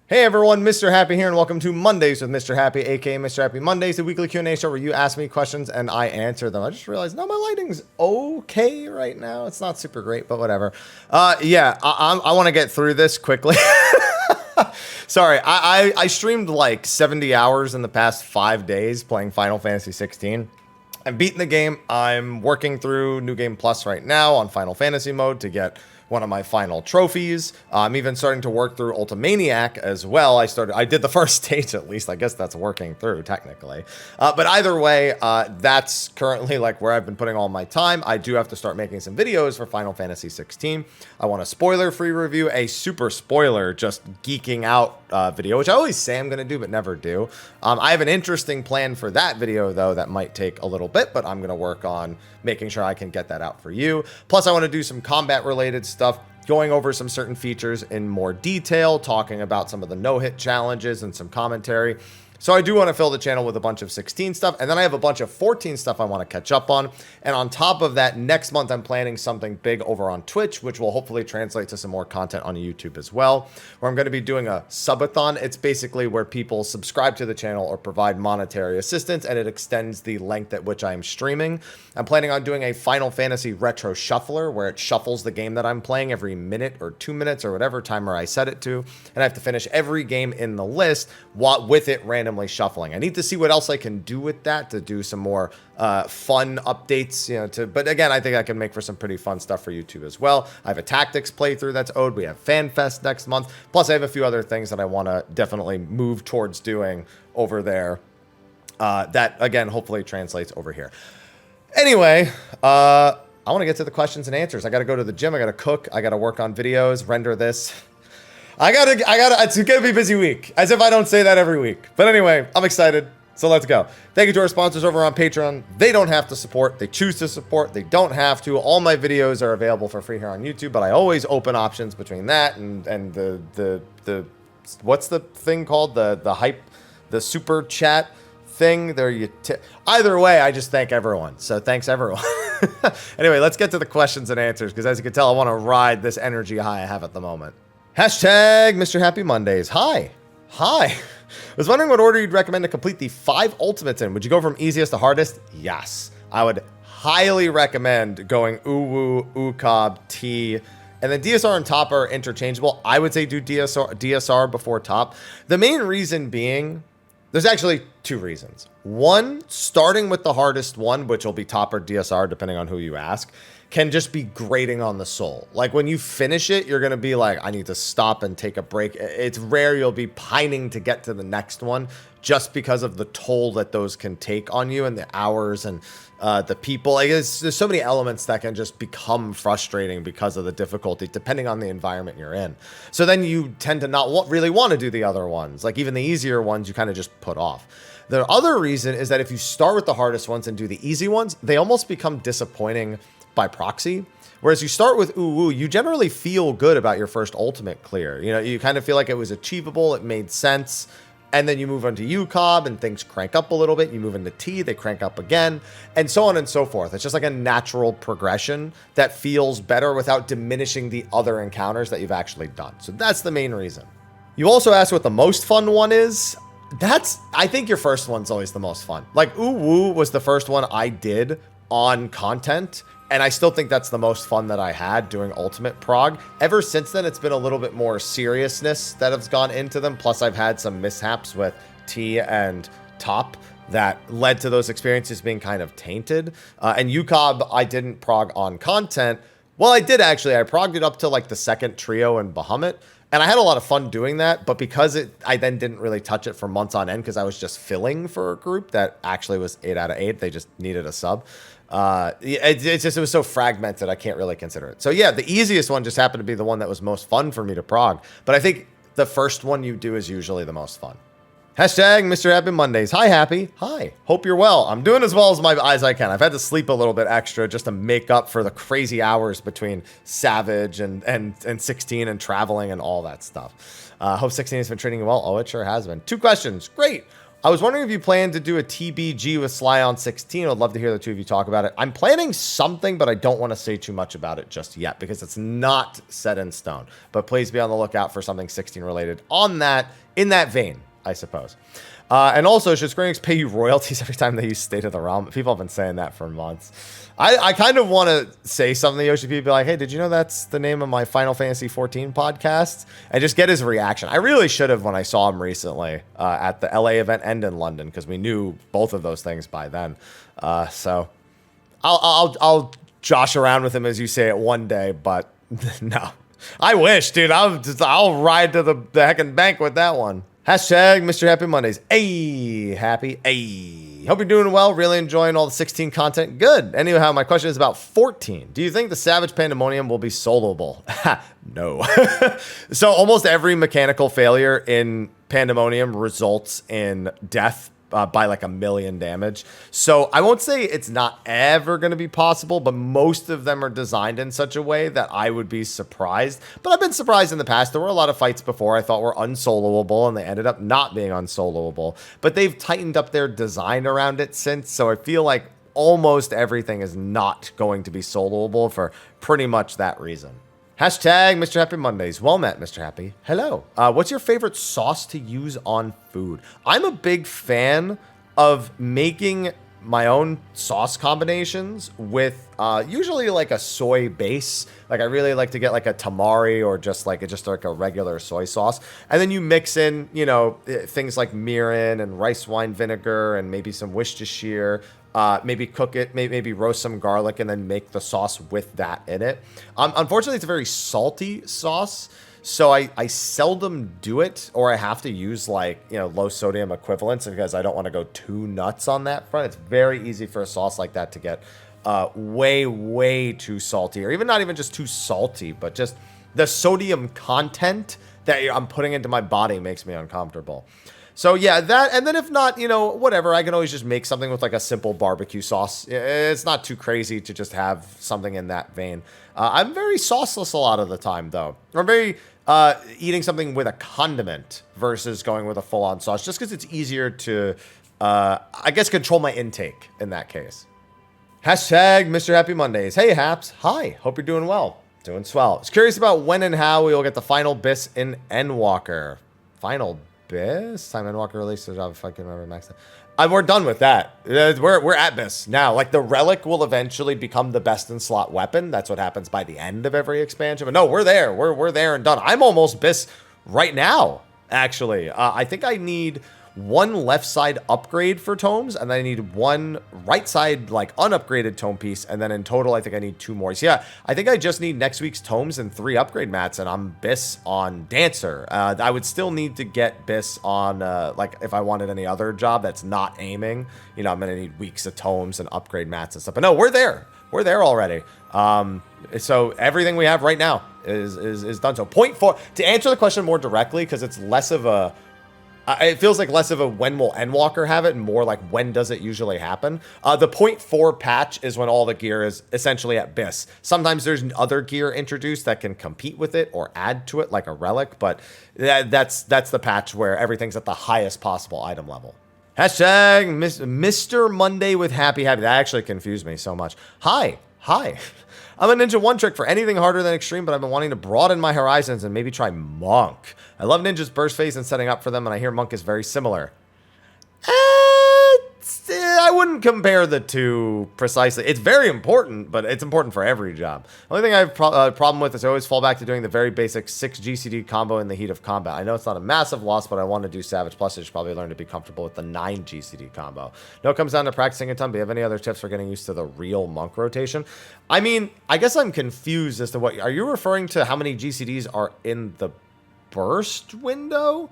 Hey everyone, Mr. Happy here, and welcome to Mondays with Mr. Happy, aka Mrhappy Mondays, the weekly Q&A show where you ask me questions and I answer them. I just realized, no, my lighting's okay right now. It's not super great, but whatever. I want to get through this quickly. Sorry, I streamed like 70 hours in the past 5 days playing Final Fantasy 16. I've beaten the game. I'm working through New Game Plus right now on Final Fantasy mode to get one of my final trophies. I'm even starting to work through Ultimaniac as well. I did the first stage at least. I guess that's working through technically. But either way, that's currently like where I've been putting all my time. I do have to start making some videos for Final Fantasy 16. I want a spoiler-free review, a super spoiler, just geeking out video, which I always say I'm going to do, but never do. I have an interesting plan for that video, though, that might take a little bit, but I'm going to work on making sure I can get that out for you. Plus, I want to do some combat-related stuff, going over some certain features in more detail, talking about some of the no-hit challenges and some commentary. So I do want to fill the channel with a bunch of 16 stuff, and then I have a bunch of 14 stuff I want to catch up on. And on top of that, next month I'm planning something big over on Twitch, which will hopefully translate to some more content on YouTube as well, where I'm going to be doing a subathon. It's basically where people subscribe to the channel or provide monetary assistance, and it extends the length at which I'm streaming. I'm planning on doing a Final Fantasy retro shuffler, where it shuffles the game that I'm playing every minute or 2 minutes or whatever timer I set it to, and I have to finish every game in the list with it randomly shuffling. I need to see what else I can do with that to do some more fun updates, but again, I think I can make for some pretty fun stuff for YouTube as well. I have a tactics playthrough that's owed. We have FanFest next month. Plus I have a few other things that I want to definitely move towards doing over there. That again, hopefully translates over here. Anyway, I want to get to the questions and answers. I got to go to the gym. I got to cook. I got to work on videos, render this. It's gonna be a busy week, as if I don't say that every week. But anyway, I'm excited, so let's go. Thank you to our sponsors over on Patreon. They don't have to support, they choose to support, they don't have to. All my videos are available for free here on YouTube, but I always open options between that and the what's the thing called? The super chat thing. Either way, I just thank everyone. So thanks everyone. Anyway, let's get to the questions and answers, because as you can tell, I want to ride this energy high I have at the moment. Hashtag Mr. Happy Mondays. Hi. I was wondering what order you'd recommend to complete the 5 ultimates in. Would you go from easiest to hardest? Yes. I would highly recommend going Uwu, Ukab, T, and then DSR and top are interchangeable. I would say do DSR before top. The main reason being, there's actually 2 reasons. One, starting with the hardest one, which will be top or DSR, depending on who you ask, can just be grating on the soul. Like when you finish it, you're going to be like, I need to stop and take a break. It's rare you'll be pining to get to the next one just because of the toll that those can take on you and the hours and the people. Like there's so many elements that can just become frustrating because of the difficulty, depending on the environment you're in. So then you tend to not really want to do the other ones. Like even the easier ones, you kind of just put off. The other reason is that if you start with the hardest ones and do the easy ones, they almost become disappointing by proxy. Whereas you start with Uwu, you generally feel good about your first ultimate clear. You kind of feel like it was achievable, it made sense. And then you move on to UCOB and things crank up a little bit. You move into T, they crank up again, and so on and so forth. It's just like a natural progression that feels better without diminishing the other encounters that you've actually done. So that's the main reason. You also asked what the most fun one is. I think your first one's always the most fun. Like Uwu was the first one I did on content, and I still think that's the most fun that I had doing Ultimate Prog. Ever since then, it's been a little bit more seriousness that has gone into them. Plus, I've had some mishaps with T and Top that led to those experiences being kind of tainted. And UCOB, I didn't prog on content. Well, I did actually. I progged it up to like the second trio in Bahamut. And I had a lot of fun doing that, but because I then didn't really touch it for months on end because I was just filling for a group that actually was 8 out of 8. They just needed a sub. It was so fragmented, I can't really consider it. So yeah, the easiest one just happened to be the one that was most fun for me to prog. But I think the first one you do is usually the most fun. Hashtag Mr. Happy Mondays. Hi, Happy. Hi. Hope you're well. I'm doing as well as I can. I've had to sleep a little bit extra just to make up for the crazy hours between Savage and 16 and traveling and all that stuff. Hope 16 has been treating you well. Oh, it sure has been. 2 questions. Great. I was wondering if you plan to do a TBG with Sly on 16. I'd love to hear the two of you talk about it. I'm planning something, but I don't want to say too much about it just yet because it's not set in stone. But please be on the lookout for something 16 related on that, in that vein, I suppose. And also, should Square Enix pay you royalties every time they use State of the Realm? People have been saying that for months. I kind of want to say something to Yoshi P, be like, hey, did you know that's the name of my Final Fantasy 14 podcast? And just get his reaction. I really should have when I saw him recently at the LA event and in London, because we knew both of those things by then. So I'll josh around with him, as you say it, one day, but no. I wish, dude. I'll ride to the heckin' bank with that one. Hashtag Mr. Happy Mondays. Ayy, happy. Ayy. Hope you're doing well. Really enjoying all the 16 content. Good. Anyhow, my question is about 14. Do you think the Savage Pandemonium will be soloable? No. So almost every mechanical failure in Pandemonium results in death by like 1,000,000 damage. So I won't say it's not ever going to be possible, but most of them are designed in such a way that I would be surprised. But I've been surprised in the past. There were a lot of fights before I thought were unsoloable, and they ended up not being unsoloable. But they've tightened up their design around it since, so I feel like almost everything is not going to be soloable for pretty much that reason. Hashtag Mr. Happy Mondays. Well met, Mr. Happy. Hello. What's your favorite sauce to use on food? I'm a big fan of making my own sauce combinations with usually like a soy base. Like I really like to get like a tamari or just like a regular soy sauce. And then you mix in, you know, things like mirin and rice wine vinegar and maybe some Worcestershire. Maybe cook it, maybe roast some garlic and then make the sauce with that in it. Unfortunately, it's a very salty sauce, so I seldom do it, or I have to use like, you know, low sodium equivalents because I don't want to go too nuts on that front. It's very easy for a sauce like that to get way too salty, or even not even just too salty, but just the sodium content that I'm putting into my body makes me uncomfortable. So yeah, that, and then if not, you know, whatever, I can always just make something with like a simple barbecue sauce. It's not too crazy to just have something in that vein. I'm very sauceless a lot of the time, though. I'm very eating something with a condiment versus going with a full-on sauce, just because it's easier to, I guess, control my intake in that case. Hashtag Mr. Happy Mondays. Hey, Haps. Hi. Hope you're doing well. Doing swell. I was curious about when and how we will get the final BIS in Endwalker. Final BIS? Time Endwalker released the job, if I can remember max. We're done with that. We're at BIS now. Like, the relic will eventually become the best in slot weapon. That's what happens by the end of every expansion. But no, we're there. We're there and done. I'm almost BIS right now, actually. I think I need one left side upgrade for tomes, and then I need one right side like unupgraded tome piece, and then in total I think I need 2 more. So yeah, I think I just need next week's tomes and 3 upgrade mats, and I'm BIS on Dancer. I would still need to get BIS on like if I wanted any other job that's not aiming. You know, I'm gonna need weeks of tomes and upgrade mats and stuff. But no, we're there. We're there already. So everything we have right now is done. So 0.4, to answer the question more directly, because it's less of a it feels like less of a when will Endwalker have it and more like when does it usually happen. The 0.4 patch is when all the gear is essentially at BIS. Sometimes there's other gear introduced that can compete with it or add to it, like a relic, but that's the patch where everything's at the highest possible item level. Hashtag Mr. Monday with Happy. That actually confused me so much. Hi. I'm a ninja one trick for anything harder than extreme, but I've been wanting to broaden my horizons and maybe try Monk. I love ninja's burst phase and setting up for them, and I hear Monk is very similar. I wouldn't compare the two precisely. It's very important, but it's important for every job. The only thing I have a problem with is I always fall back to doing the very basic 6 GCD combo in the heat of combat. I know it's not a massive loss, but I want to do Savage Plus. I should probably learn to be comfortable with the 9 GCD combo. No, it comes down to practicing a ton, but do you have any other tips for getting used to the real Monk rotation? I mean, I guess I'm confused as to what... Are you referring to how many GCDs are in the burst window?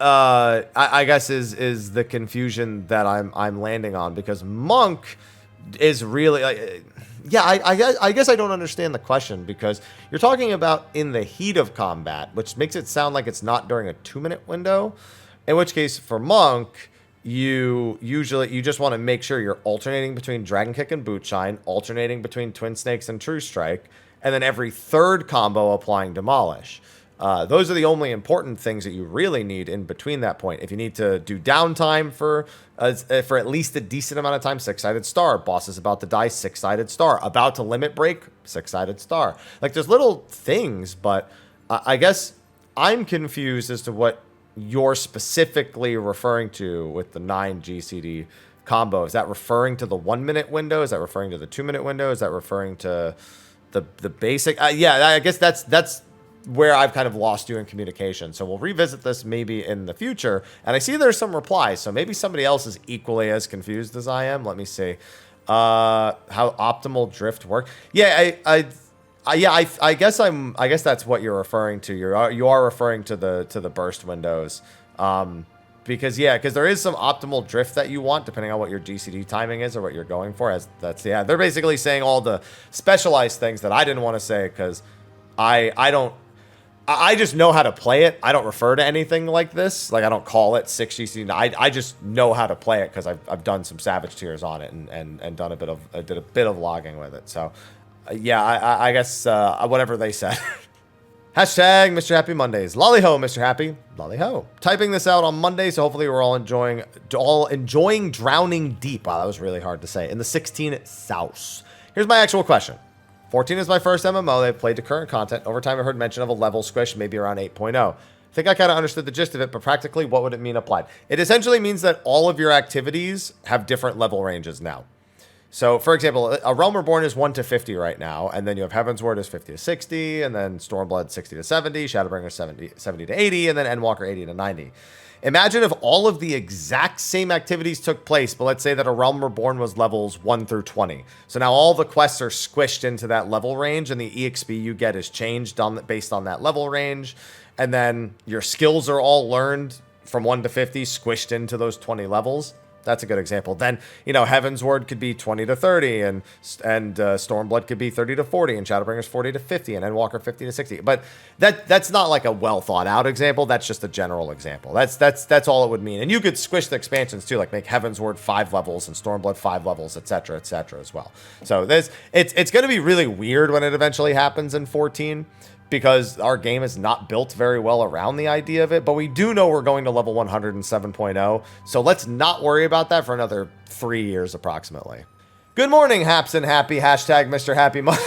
I guess is the confusion that I'm landing on, because Monk is really I guess I don't understand the question, because you're talking about in the heat of combat, which makes it sound like it's not during a 2-minute window, in which case for Monk you just want to make sure you're alternating between Dragon Kick and Boot Shine, alternating between Twin Snakes and True Strike, and then every third combo applying Demolish. Those are the only important things that you really need in between that point. If you need to do downtime for at least a decent amount of time, 6-sided star. Boss is about to die, 6-sided star. About to limit break, 6-sided star. Like, there's little things, but I guess I'm confused as to what you're specifically referring to with the 9 GCD combo. Is that referring to the 1-minute window? Is that referring to the 2-minute window? Is that referring to the basic? Yeah, I guess that's where I've kind of lost you in communication. So we'll revisit this maybe in the future. And I see there's some replies, so maybe somebody else is equally as confused as I am. Let me see. How optimal drift work? Yeah, I guess that's what you're referring to. You are referring to the burst windows. Because there is some optimal drift that you want depending on what your GCD timing is or what you're going for. They're basically saying all the specialized things that I didn't want to say because I just know how to play it. I don't refer to anything like this. Like, I don't call it 6 GCD. I just know how to play it because I've done some Savage Tiers on it and done did a bit of logging with it. So I guess whatever they said. Hashtag Mr. Happy Mondays. Lolly ho, Mr. Happy. Lolly ho. Typing this out on Monday, so hopefully we're all enjoying Drowning Deep. Wow, that was really hard to say. In the 16 South. Here's my actual question. 14 is my first MMO. They've played to current content. Over time, I heard mention of a level squish, maybe around 8.0. I think I kind of understood the gist of it, but practically, what would it mean applied? It essentially means that all of your activities have different level ranges now. So, for example, a Realm Reborn is 1 to 50 right now, and then you have Heavensward is 50 to 60, and then Stormblood 60 to 70, Shadowbringer 70 to 80, and then Endwalker 80 to 90. Imagine if all of the exact same activities took place, but let's say that a Realm Reborn was levels 1 through 20. So now all the quests are squished into that level range, and the EXP you get is changed based on that level range. And then your skills are all learned from 1 to 50, squished into those 20 levels. That's a good example. Then, Heavensward could be 20 to 30, and Stormblood could be 30 to 40, and Shadowbringer's 40 to 50, and Endwalker 50 to 60. But that's not like a well thought out example. That's just a general example. That's all it would mean. And you could squish the expansions too, like make Heavensward 5 levels and Stormblood 5 levels, etc., as well. So it's going to be really weird when it eventually happens in 14. Because our game is not built very well around the idea of it. But we do know we're going to level 107.0. So let's not worry about that for another 3 years approximately. Good morning, Haps and Happy. Hashtag Mr. Happy Mondays.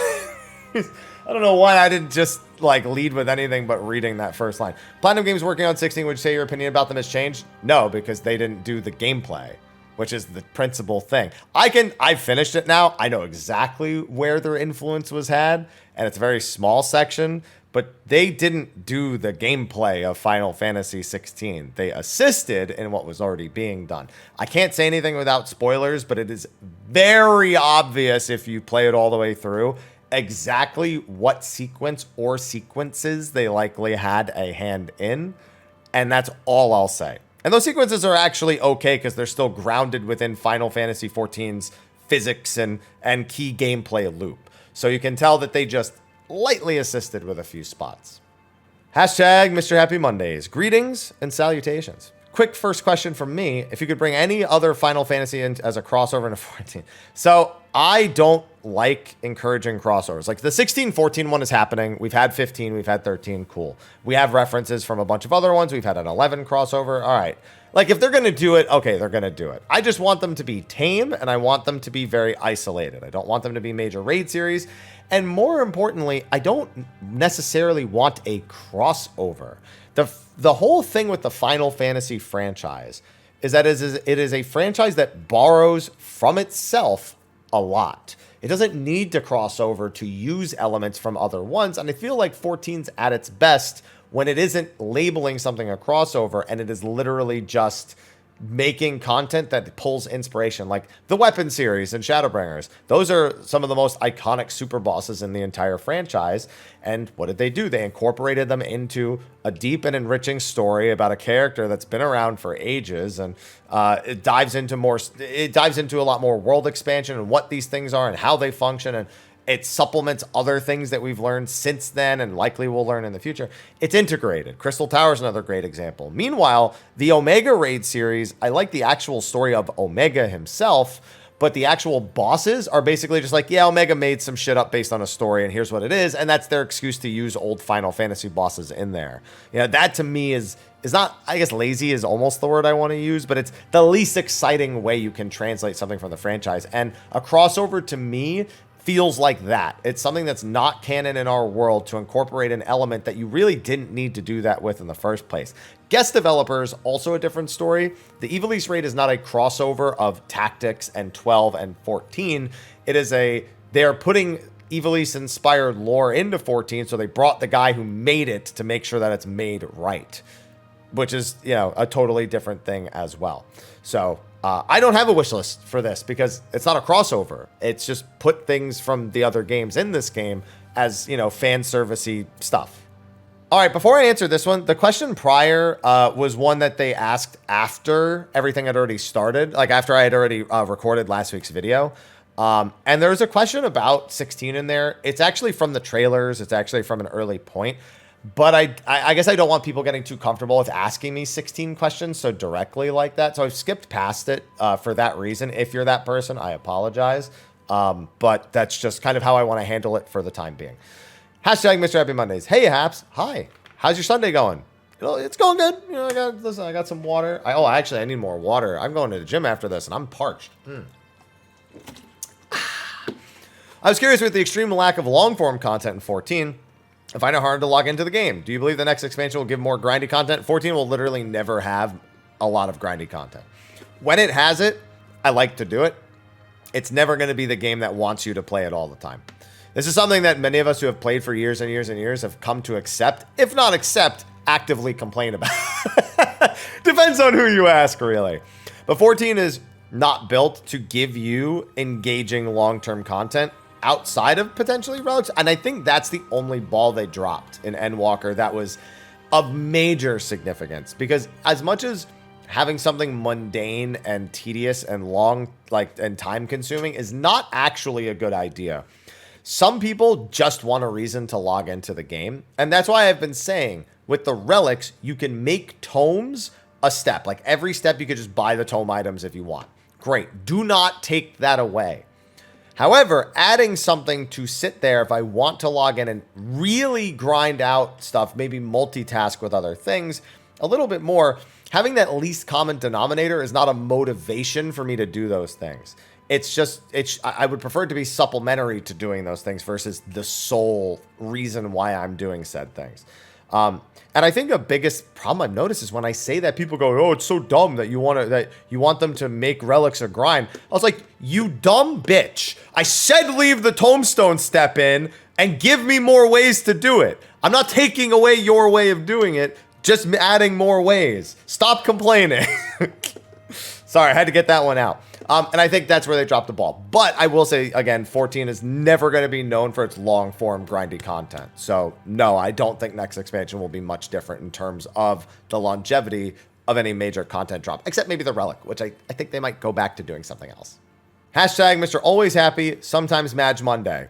I don't know why I didn't just lead with anything but reading that first line. Platinum Games working on 16. Would you say your opinion about them has changed? No, because they didn't do the gameplay, which is the principal thing. I've finished it now. I know exactly where their influence was had, and it's a very small section, but they didn't do the gameplay of Final Fantasy 16. They assisted in what was already being done. I can't say anything without spoilers, but it is very obvious if you play it all the way through exactly what sequence or sequences they likely had a hand in, and that's all I'll say. And those sequences are actually okay because they're still grounded within Final Fantasy XIV's physics and key gameplay loop. So you can tell that they just lightly assisted with a few spots. Hashtag Mr. Happy Mondays. Greetings and salutations. Quick first question from me. If you could bring any other Final Fantasy in as a crossover into 14. So I don't like encouraging crossovers. Like the 16-14 one is happening. We've had 15. We've had 13. Cool. We have references from a bunch of other ones. We've had an 11 crossover. All right. Like if they're going to do it, okay, they're going to do it. I just want them to be tame and I want them to be very isolated. I don't want them to be major raid series. And more importantly, I don't necessarily want a crossover. The whole thing with the Final Fantasy franchise is that it is a franchise that borrows from itself a lot. It doesn't need to cross over to use elements from other ones. And I feel like 14's at its best when it isn't labeling something a crossover and it is literally just making content that pulls inspiration, like the Weapon series and Shadowbringers. Those are some of the most iconic super bosses in the entire franchise. And what did they do? They incorporated them into a deep and enriching story about a character that's been around for ages. And it dives into a lot more world expansion and what these things are and how they function. And it supplements other things that we've learned since then and likely will learn in the future. It's integrated. Crystal Tower is another great example. Meanwhile, the Omega Raid series, I like the actual story of Omega himself, but the actual bosses are basically just like, yeah, Omega made some shit up based on a story, and here's what it is, and that's their excuse to use old Final Fantasy bosses in there. You know, that to me is not, I guess lazy is almost the word I want to use, but it's the least exciting way you can translate something from the franchise. And a crossover to me feels like that. It's something that's not canon in our world to incorporate an element that you really didn't need to do that with in the first place. Guest developers, also a different story. The Ivalice raid is not a crossover of Tactics and 12 and 14. It is they are putting Ivalice inspired lore into 14, so they brought the guy who made it to make sure that it's made right, which is, you know, a totally different thing as well. So I don't have a wish list for this because it's not a crossover. It's just put things from the other games in this game as, you know, fan servicey stuff. All right, before I answer this one, the question prior was one that they asked after everything had already started, like after I had already recorded last week's video. And there was a question about 16 in there. It's actually from the trailers. It's actually from an early point. But I guess I don't want people getting too comfortable with asking me 16 questions so directly like that. So I've skipped past it for that reason. If you're that person, I apologize. But that's just kind of how I want to handle it for the time being. Hashtag Mrhappy Mondays. Hey, Haps. Hi. How's your Sunday going? You know, it's going good. You know, I got some water. I need more water. I'm going to the gym after this, and I'm parched. I was curious with the extreme lack of long-form content in 14. I find it hard to log into the game. Do you believe the next expansion will give more grindy content? 14 will literally never have a lot of grindy content. When it has it, I like to do it. It's never going to be the game that wants you to play it all the time. This is something that many of us who have played for years and years and years have come to accept, if not accept, actively complain about. Depends on who you ask, really. But 14 is not built to give you engaging long-term content outside of potentially relics, and I think that's the only ball they dropped in Endwalker that was of major significance, because as much as having something mundane and tedious and long, and time consuming is not actually a good idea. Some people just want a reason to log into the game, and that's why I've been saying with the relics, you can make tomes a step. Like every step you could just buy the tome items if you want. Great. Do not take that away. However, adding something to sit there if I want to log in and really grind out stuff, maybe multitask with other things a little bit more, having that least common denominator is not a motivation for me to do those things. I would prefer it to be supplementary to doing those things versus the sole reason why I'm doing said things. And I think the biggest problem I've noticed is when I say that, people go, "Oh, it's so dumb that you want them to make relics a grind." I was like, "You dumb bitch! I said leave the tombstone step in and give me more ways to do it. I'm not taking away your way of doing it, just adding more ways. Stop complaining." Sorry, I had to get that one out. And I think that's where they dropped the ball. But I will say, again, 14 is never going to be known for its long-form, grindy content. So, no, I don't think next expansion will be much different in terms of the longevity of any major content drop. Except maybe the Relic, which I think they might go back to doing something else. Hashtag Mr. Always Happy, sometimes Madge Monday.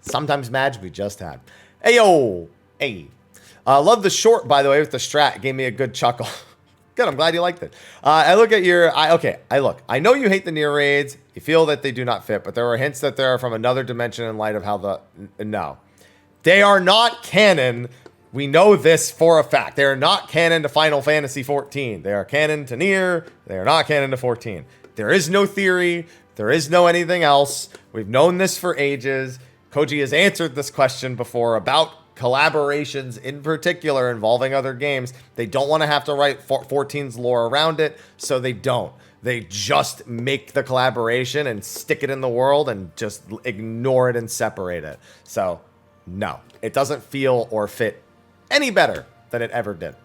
Sometimes Madge we just had. Hey, yo! Hey. Love the short, by the way, with the strat. Gave me a good chuckle. Good, I'm glad you liked it. I look at your... I know you hate the near raids. You feel that they do not fit, but there are hints that they are from another dimension in light of how the... No. They are not canon. We know this for a fact. They are not canon to Final Fantasy 14. They are canon to Nier. They are not canon to 14. There is no theory. There is no anything else. We've known this for ages. Koji has answered this question before about collaborations in particular involving other games. They don't want to have to write 14's lore around it, so they don't. They just make the collaboration and stick it in the world and just ignore it and separate it. So, no. It doesn't feel or fit any better than it ever did.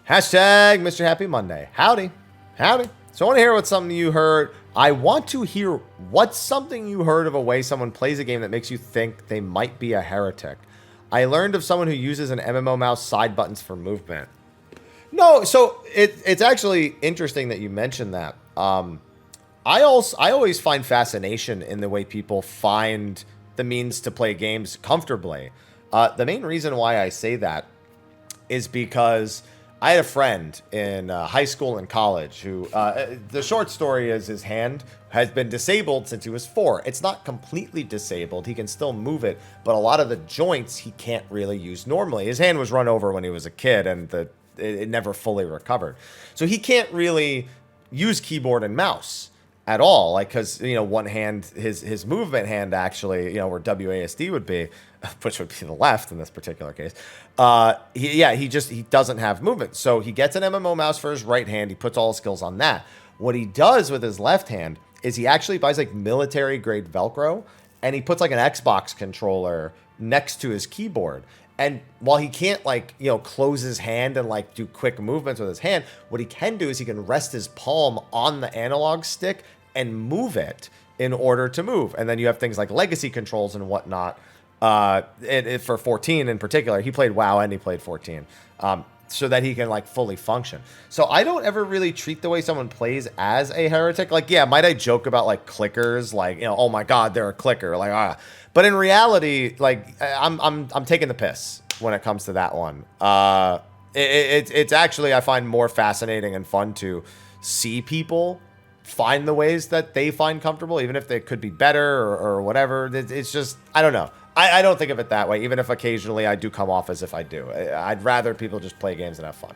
Hashtag Mrhappy Monday. Howdy. Howdy. So I want to hear what's something you heard. I want to hear what's something you heard of a way someone plays a game that makes you think they might be a heretic. I learned of someone who uses an MMO mouse side buttons for movement. No, so it's actually interesting that you mentioned that. I always find fascination in the way people find the means to play games comfortably. The main reason why I say that is because I had a friend in high school and college who, the short story is his hand has been disabled since he was 4. It's not completely disabled. He can still move it, but a lot of the joints he can't really use normally. His hand was run over when he was a kid, and it never fully recovered. So he can't really use keyboard and mouse at all, like, because, you know, one hand, his movement hand actually, you know, where WASD would be, which would be the left in this particular case, he doesn't have movement. So he gets an MMO mouse for his right hand. He puts all his skills on that. What he does with his left hand is he actually buys like military grade Velcro, and he puts like an Xbox controller next to his keyboard. And while he can't, like, you know, close his hand and like do quick movements with his hand, what he can do is he can rest his palm on the analog stick and move it in order to move. And then you have things like legacy controls and whatnot. For 14 in particular, he played WoW and he played 14, so that he can like fully function. So I don't ever really treat the way someone plays as a heretic. Like, yeah, might I joke about like clickers, like, you know, oh my God, they're a clicker, like, but in reality, like, I'm taking the piss when it comes to that one. It's actually, I find more fascinating and fun to see people find the ways that they find comfortable, even if they could be better or whatever. It's just, I don't know. I don't think of it that way, even if occasionally I do come off as if I do. I'd rather people just play games and have fun.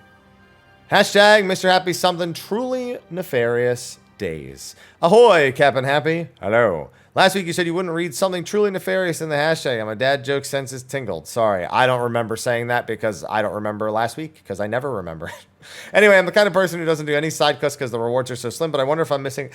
Hashtag Mr. Happy something truly nefarious days. Ahoy, Captain Happy. Hello. Last week you said you wouldn't read something truly nefarious in the hashtag, and my dad joke senses tingled. Sorry, I don't remember saying that because I don't remember last week, because I never remember it. Anyway, I'm the kind of person who doesn't do any side quests because the rewards are so slim, but I wonder if I'm missing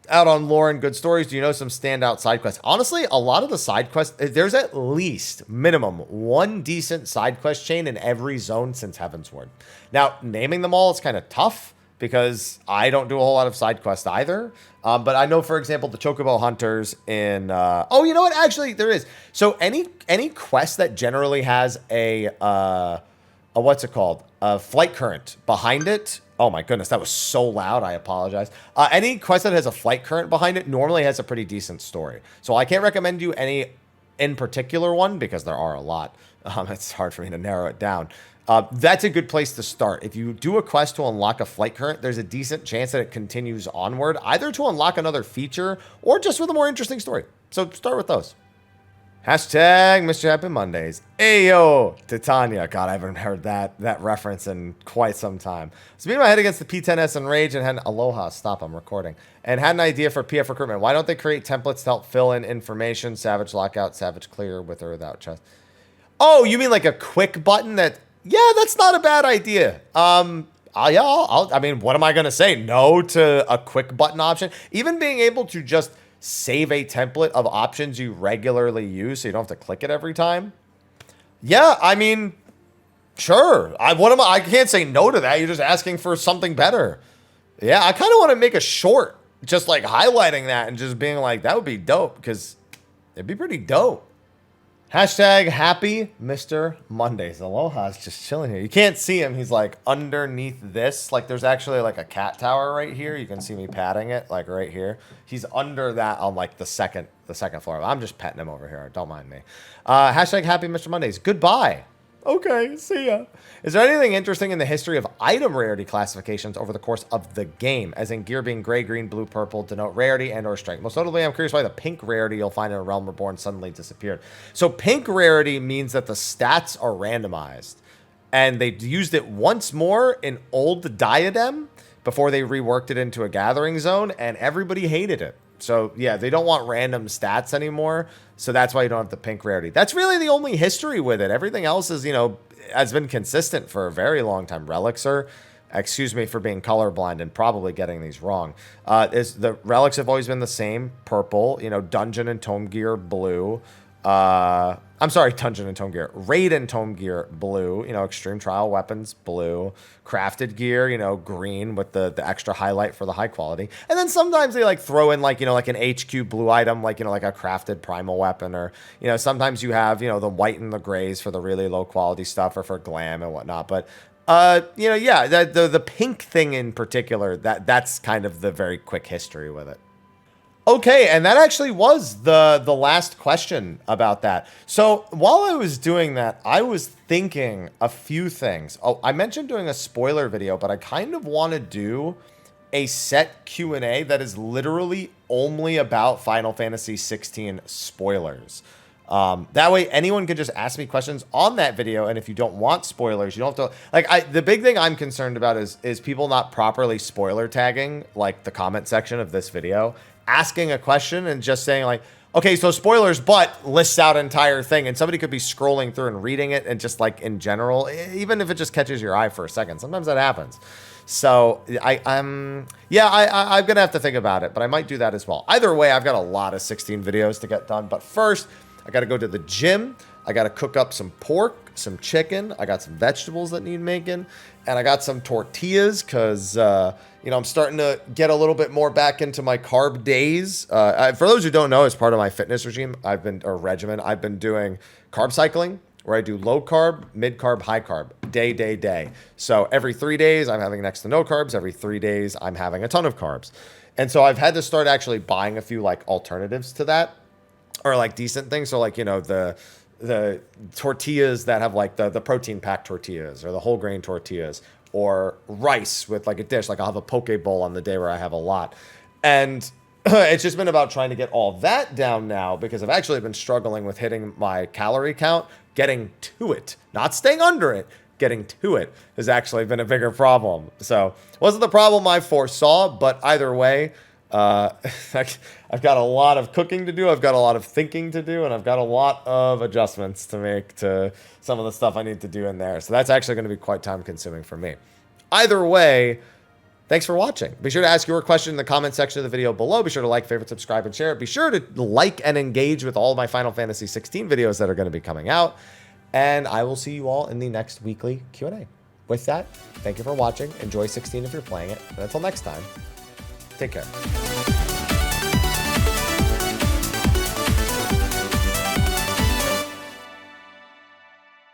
out on lore and good stories. Do you know some standout side quests? Honestly, a lot of the side quests, there's at least minimum one decent side quest chain in every zone since Heavensward. Now, naming them all is kind of tough because I don't do a whole lot of side quests either. But I know, for example, the Chocobo Hunters in... oh, you know what? Actually, there is. So any quest that generally has a what's it called? A flight current behind it. Oh my goodness, that was so loud. I apologize. Any quest that has a flight current behind it normally has a pretty decent story. So I can't recommend you any in particular one because there are a lot. It's hard for me to narrow it down. That's a good place to start. If you do a quest to unlock a flight current, there's a decent chance that it continues onward, either to unlock another feature or just with a more interesting story. So start with those. Hashtag Mr. Happy Mondays. Ayo, Titania. God, I haven't heard that reference in quite some time. So beating my head against the P10S and Rage and had Aloha, stop, I'm recording. And had an idea for PF recruitment. Why don't they create templates to help fill in information? Savage Lockout, Savage Clear, with or without chest. Oh, you mean like a quick button that... Yeah, that's not a bad idea. I mean, what am I going to say? No to a quick button option? Even being able to just save a template of options you regularly use so you don't have to click it every time. Yeah, I mean, sure. I can't say no to that. You're just asking for something better. Yeah, I kind of want to make a short just like highlighting that and just being like, that would be dope because it'd be pretty dope. Hashtag Happy Mr. Mondays. Aloha's just chilling here. You can't see him. He's like underneath this. Like there's actually like a cat tower right here. You can see me patting it like right here. He's under that on like the second floor. I'm just petting him over here. Don't mind me. Hashtag Happy Mr. Mondays. Goodbye. Okay, see ya. Is there anything interesting in the history of item rarity classifications over the course of the game, as in gear being gray, green, blue, purple, denote rarity and or strength? Most notably, I'm curious why the pink rarity you'll find in A Realm Reborn suddenly disappeared. So pink rarity means that the stats are randomized, and they used it once more in Old Diadem before they reworked it into a gathering zone, and everybody hated it. So, yeah, they don't want random stats anymore, so that's why you don't have the pink rarity. That's really the only history with it. Everything else is, has been consistent for a very long time. Relixer, excuse me for being colorblind and probably getting these wrong. The relics have always been the same. Purple, Dungeon and Tome Gear, blue. I'm sorry, Dungeon and Tome Gear. Raid and Tome Gear, blue. Extreme Trial Weapons, blue. Crafted Gear, green with the extra highlight for the high quality. And then sometimes they throw in like an HQ blue item, like a crafted primal weapon, or, sometimes you have, the white and the grays for the really low quality stuff or for glam and whatnot. But, yeah, the pink thing in particular, that's kind of the very quick history with it. Okay, and that actually was the last question about that. So while I was doing that, I was thinking a few things. Oh, I mentioned doing a spoiler video, but I kind of want to do a set Q&A that is literally only about Final Fantasy 16 spoilers. That way anyone can just ask me questions on that video, and if you don't want spoilers, you don't have to, like, the big thing I'm concerned about is people not properly spoiler tagging, like, the comment section of this video, asking a question and just saying, like, okay, so spoilers, but lists out entire thing, and somebody could be scrolling through and reading it, and just, like, in general, even if it just catches your eye for a second, sometimes that happens. So I'm gonna have to think about it, but I might do that as well. Either way, I've got a lot of 16 videos to get done, but first, I got to go to the gym. I got to cook up some pork, some chicken. I got some vegetables that need making. And I got some tortillas because, I'm starting to get a little bit more back into my carb days. For those who don't know, as part of my fitness regime, I've been doing carb cycling, where I do low carb, mid carb, high carb, day. So every 3 days, I'm having next to no carbs. Every 3 days, I'm having a ton of carbs. And so I've had to start actually buying a few like alternatives to that. Or like decent things, so like the tortillas that have like the protein packed tortillas, or the whole grain tortillas, or rice with like a dish. Like I'll have a poke bowl on the day where I have a lot, and it's just been about trying to get all that down now, because I've actually been struggling with hitting my calorie count. Getting to it, not staying under it. Getting to it has actually been a bigger problem. So it wasn't the problem I foresaw, but either way. I've got a lot of cooking to do, I've got a lot of thinking to do, and I've got a lot of adjustments to make to some of the stuff I need to do in there. So that's actually going to be quite time consuming for me. Either way, thanks for watching. Be sure to ask your question in the comment section of the video below. Be sure to like, favorite, subscribe, and share it. Be sure to like and engage with all of my Final Fantasy 16 videos that are going to be coming out. And I will see you all in the next weekly Q&A. With that, thank you for watching. Enjoy 16 if you're playing it. And until next time, take care.